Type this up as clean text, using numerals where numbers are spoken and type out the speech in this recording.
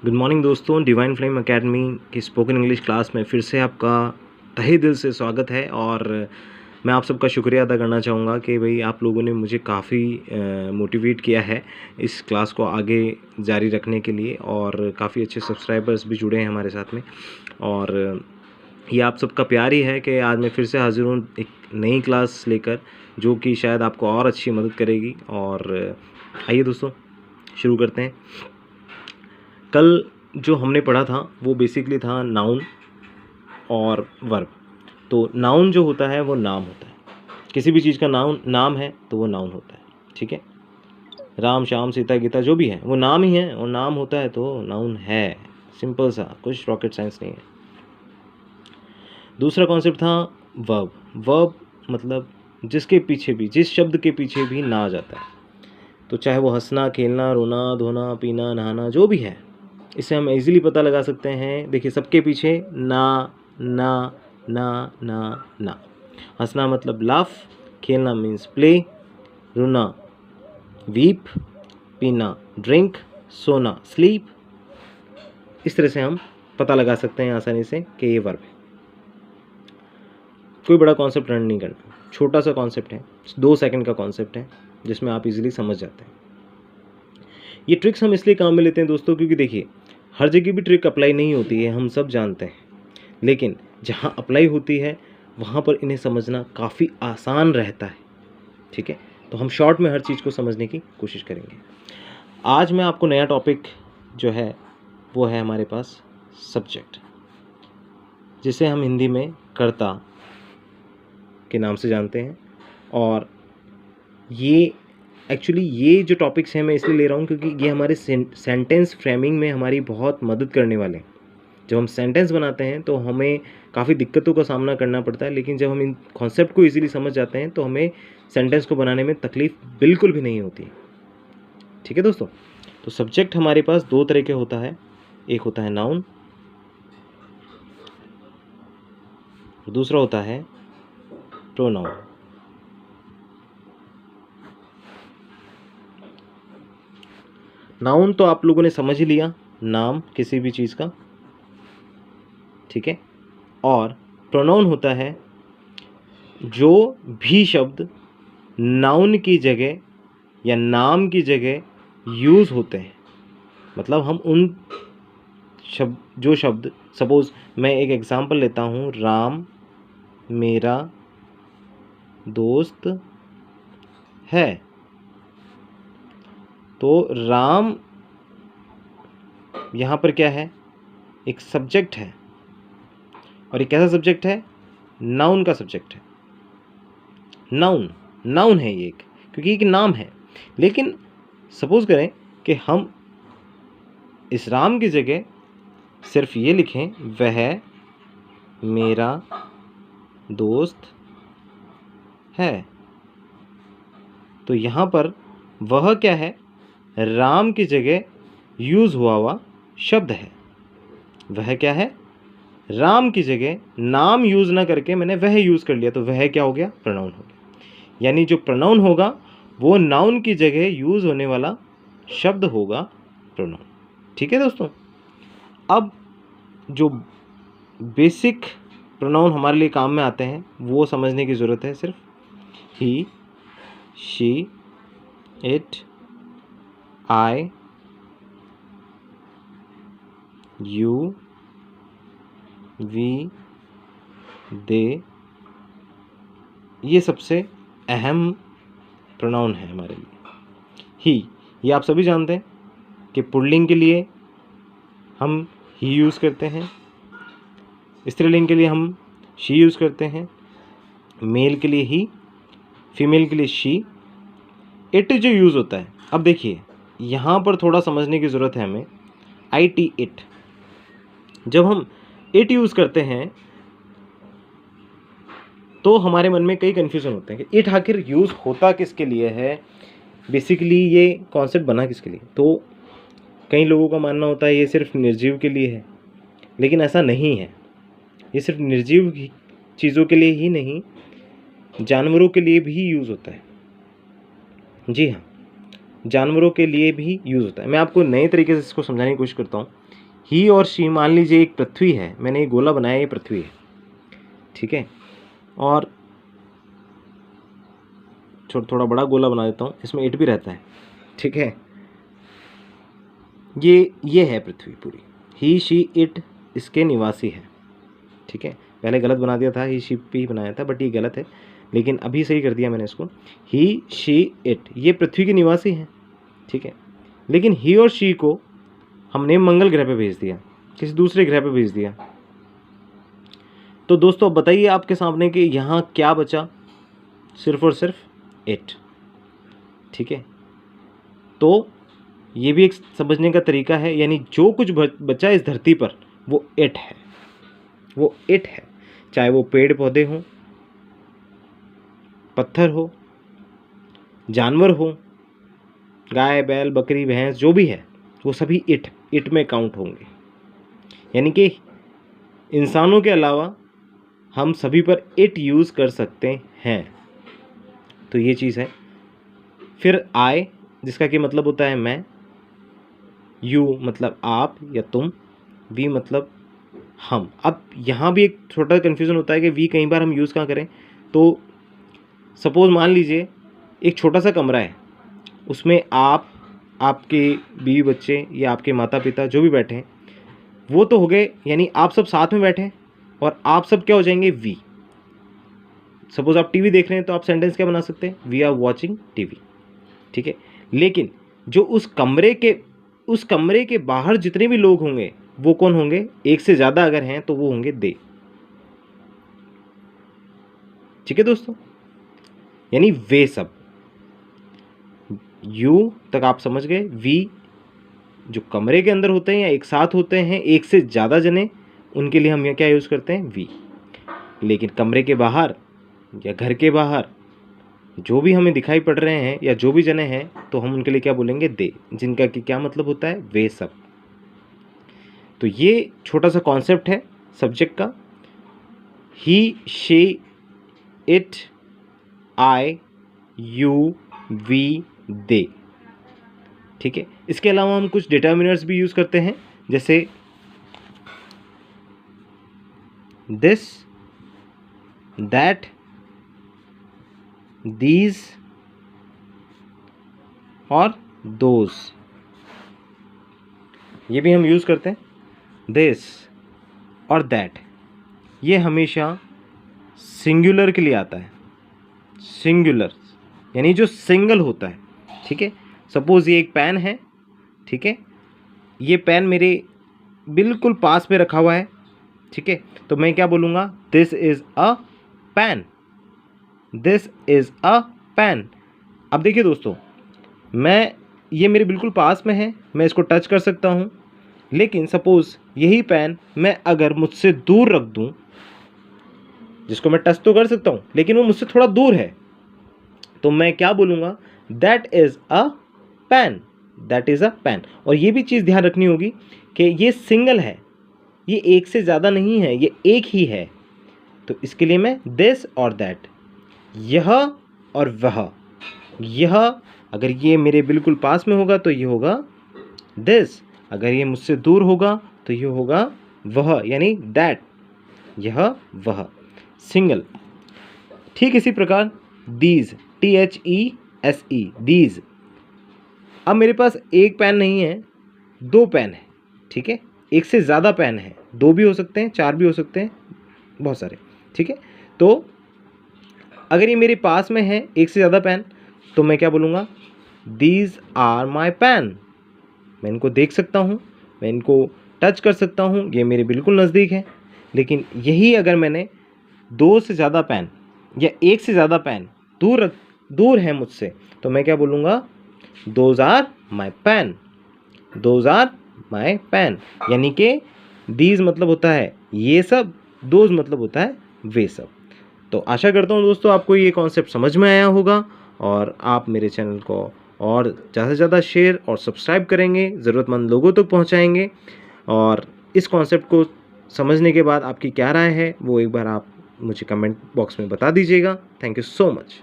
Good morning दोस्तों, divine flame academy की spoken English class में फिर से आपका तहे दिल से स्वागत है। और मैं आप सबका शुक्रिया अदा करना चाहूँगा कि भाई आप लोगों ने मुझे काफ़ी मोटिवेट किया है इस क्लास को आगे जारी रखने के लिए, और काफ़ी अच्छे सब्सक्राइबर्स भी जुड़े हैं हमारे साथ में। और ये आप सबका प्यार ही है कि आज मैं फिर से हाजिर हूँ एक नई क्लास लेकर, जो कि शायद आपको और अच्छी मदद करेगी। और आइए दोस्तों शुरू करते हैं। कल जो हमने पढ़ा था वो बेसिकली था नाउन और वर्ब। तो नाउन जो होता है वो नाम होता है, किसी भी चीज़ का नाम है तो वो नाउन होता है। ठीक है, राम श्याम सीता गीता जो भी है वो नाम ही है, और नाम होता है तो नाउन है। सिंपल सा, कुछ रॉकेट साइंस नहीं है। दूसरा कॉन्सेप्ट था वर्ब। वर्ब मतलब जिसके पीछे भी, जिस शब्द के पीछे भी ना आ जाता है, तो चाहे वो हंसना, खेलना, रोना, धोना, पीना, नहाना जो भी है, इससे हम इजीली पता लगा सकते हैं। देखिए, सबके पीछे ना ना ना ना ना। हंसना मतलब लाफ, खेलना मीन्स प्ले, रोना वीप, पीना ड्रिंक, सोना स्लीप। इस तरह से हम पता लगा सकते हैं आसानी से कि ये वर्ब है। कोई बड़ा कॉन्सेप्ट रन नहीं करना, छोटा सा कॉन्सेप्ट है, 2 सेकंड का कॉन्सेप्ट है, जिसमें आप इजीली समझ जाते हैं। ये ट्रिक्स हम इसलिए काम में लेते हैं दोस्तों, क्योंकि देखिए हर जगह भी ट्रिक अप्लाई नहीं होती है, हम सब जानते हैं। लेकिन जहाँ अप्लाई होती है वहाँ पर इन्हें समझना काफ़ी आसान रहता है। ठीक है, तो हम शॉर्ट में हर चीज़ को समझने की कोशिश करेंगे। आज मैं आपको नया टॉपिक जो है वो है हमारे पास सब्जेक्ट, जिसे हम हिंदी में कर्ता के नाम से जानते हैं। और ये एक्चुअली ये जो टॉपिक्स हैं मैं इसलिए ले रहा हूँ क्योंकि ये हमारे सेंटेंस फ्रेमिंग में हमारी बहुत मदद करने वाले हैं। जब हम सेंटेंस बनाते हैं तो हमें काफ़ी दिक्कतों का सामना करना पड़ता है, लेकिन जब हम इन कॉन्सेप्ट को इजीली समझ जाते हैं तो हमें सेंटेंस को बनाने में तकलीफ बिल्कुल भी नहीं होती। ठीक है दोस्तों, तो सब्जेक्ट हमारे पास 2 तरह के होता है। एक होता है नाउन, दूसरा होता है प्रोनाउन। नाउन तो आप लोगों ने समझ ही लिया, नाम किसी भी चीज़ का। ठीक है, और प्रोनाउन होता है जो भी शब्द नाउन की जगह या नाम की जगह यूज़ होते हैं। मतलब हम उन जो शब्द, सपोज़ मैं एक एग्जांपल लेता हूँ, राम मेरा दोस्त है। तो राम यहाँ पर क्या है, एक सब्जेक्ट है, और एक कैसा सब्जेक्ट है, नाउन का सब्जेक्ट है। नाउन है ये एक, क्योंकि एक नाम है। लेकिन सपोज करें कि हम इस राम की जगह सिर्फ ये लिखें, वह मेरा दोस्त है, तो यहाँ पर वह क्या है, राम की जगह यूज़ हुआ हुआ शब्द है। वह क्या है, राम की जगह नाम यूज़ ना करके मैंने वह यूज़ कर लिया, तो वह क्या हो गया, प्रोनाउन हो गया। यानी जो प्रोनाउन होगा वो नाउन की जगह यूज़ होने वाला शब्द होगा प्रोनाउन। ठीक है दोस्तों, अब जो बेसिक प्रोनाउन हमारे लिए काम में आते हैं वो समझने की ज़रूरत है। सिर्फ he, she, it, I, you, we, they, ये सबसे अहम प्रोनाउन है हमारे लिए। ही, ये आप सभी जानते हैं कि पुल्लिंग के लिए हम ही यूज़ करते हैं, स्त्रीलिंग के लिए हम शी यूज़ करते हैं, मेल के लिए ही, फीमेल के लिए शी। इट जो यूज़ होता है, अब देखिए यहाँ पर थोड़ा समझने की ज़रूरत है हमें। IT इट, जब हम इट यूज़ करते हैं तो हमारे मन में कई कन्फ्यूज़न होते हैं कि इट आखिर यूज़ होता किसके लिए है, बेसिकली ये कॉन्सेप्ट बना किसके लिए। तो कई लोगों का मानना होता है ये सिर्फ निर्जीव के लिए है, लेकिन ऐसा नहीं है। ये सिर्फ निर्जीव चीज़ों के लिए ही नहीं, जानवरों के लिए भी यूज़ होता है। जी हाँ, जानवरों के लिए भी यूज़ होता है। मैं आपको नए तरीके से इसको समझाने की कोशिश करता हूँ। ही और शी, मान लीजिए एक पृथ्वी है, मैंने एक गोला बनाया, ये पृथ्वी है, ठीक है, और थोड़ा बड़ा गोला बना देता हूँ, इसमें ईंट भी रहता है, ठीक है। ये है पृथ्वी पूरी, ही शी इट इसके निवासी है, ठीक है। पहले गलत बना दिया था, ही शी भी बनाया था, बट ये गलत है, लेकिन अभी सही कर दिया मैंने इसको। ही शी इट ये पृथ्वी के निवासी हैं, ठीक है। लेकिन ही और शी को हमने मंगल ग्रह पे भेज दिया, किसी दूसरे ग्रह पे भेज दिया। तो दोस्तों बताइए आपके सामने कि यहाँ क्या बचा, सिर्फ और सिर्फ इट, ठीक है। तो ये भी एक समझने का तरीका है, यानी जो कुछ बचा इस धरती पर वो इट है, वो इट है। चाहे वो पेड़ पौधे हों, पत्थर हो, जानवर हो, गाय बैल बकरी भैंस, जो भी है वो सभी इट में काउंट होंगे। यानी कि इंसानों के अलावा हम सभी पर इट यूज़ कर सकते हैं। तो ये चीज़ है। फिर आई, जिसका कि मतलब होता है मैं, यू मतलब आप या तुम, वी मतलब हम। अब यहाँ भी एक छोटा कन्फ्यूज़न होता है कि वी कई बार हम यूज़ कहाँ करें। तो सपोज़ मान लीजिए एक छोटा सा कमरा है, उसमें आप, आपके बीवी बच्चे या आपके माता पिता जो भी बैठे हैं वो तो हो गए, यानी आप सब साथ में बैठे हैं, और आप सब क्या हो जाएंगे, वी। सपोज़ आप टीवी देख रहे हैं तो आप सेंटेंस क्या बना सकते हैं, वी आर वॉचिंग टीवी, ठीक है। लेकिन जो उस कमरे के बाहर जितने भी लोग होंगे वो कौन होंगे, एक से ज़्यादा अगर हैं तो वो होंगे दे, ठीक है दोस्तों। यानी वे सब, यू तक आप समझ गए। वी जो कमरे के अंदर होते हैं या एक साथ होते हैं, एक से ज़्यादा जने, उनके लिए हम यहाँ क्या यूज़ करते हैं, वी। लेकिन कमरे के बाहर या घर के बाहर जो भी हमें दिखाई पड़ रहे हैं या जो भी जने हैं, तो हम उनके लिए क्या बोलेंगे, दे, जिनका कि क्या मतलब होता है, वे सब। तो ये छोटा सा कॉन्सेप्ट है सब्जेक्ट का, he she it I you we they, ठीक है। इसके अलावा हम कुछ डिटर्मिनर्स भी यूज़ करते हैं, जैसे दिस, दैट, दीज और दोज, ये भी हम यूज़ करते हैं। दिस और दैट ये हमेशा सिंगुलर के लिए आता है, सिंगुलर यानी जो सिंगल होता है, ठीक है। सपोज़ ये एक पेन है, ठीक है, ये पेन मेरे बिल्कुल पास में रखा हुआ है, ठीक है। तो मैं क्या बोलूँगा, this is a pen, this is a pen. अब देखिए दोस्तों, ये मेरे बिल्कुल पास में है, मैं इसको टच कर सकता हूँ, लेकिन सपोज़ यही पेन मैं अगर मुझसे दूर रख दूँ, जिसको मैं टच तो कर सकता हूँ लेकिन वो मुझसे थोड़ा दूर है, तो मैं क्या बोलूँगा, that is a pen, that is a pen. और ये भी चीज़ ध्यान रखनी होगी कि ये सिंगल है, ये एक से ज़्यादा नहीं है, ये एक ही है। तो इसके लिए मैं दिस और दैट, यह और वह, यह अगर ये मेरे बिल्कुल पास में होगा तो ये होगा दिस, अगर ये मुझसे दूर होगा तो ये होगा वह, यानी दैट, यह वह, सिंगल। ठीक इसी प्रकार दीज, THESE, दीज। अब मेरे पास एक पेन नहीं है, दो पेन है, ठीक है, एक से ज़्यादा पेन है, दो भी हो सकते हैं, चार भी हो सकते हैं, बहुत सारे, ठीक है। तो अगर ये मेरे पास में है एक से ज़्यादा पेन, तो मैं क्या बोलूँगा, दीज आर माई पेन। मैं इनको देख सकता हूँ, मैं इनको टच कर सकता हूँ, ये मेरे बिल्कुल नज़दीक है। लेकिन यही अगर मैंने दो से ज़्यादा पेन या एक से ज़्यादा पेन दूर है मुझसे, तो मैं क्या बोलूँगा, those are my pen, those are my pen. यानी कि दीज मतलब होता है ये सब, दोज मतलब होता है वे सब। तो आशा करता हूँ दोस्तों आपको ये कॉन्सेप्ट समझ में आया होगा, और आप मेरे चैनल को और ज़्यादा से ज़्यादा शेयर और सब्सक्राइब करेंगे, ज़रूरतमंद लोगों तक पहुँचाएँगे। और इस कॉन्सेप्ट को समझने के बाद आपकी क्या राय है वो एक बार आप मुझे कमेंट बॉक्स में बता दीजिएगा। Thank you so much.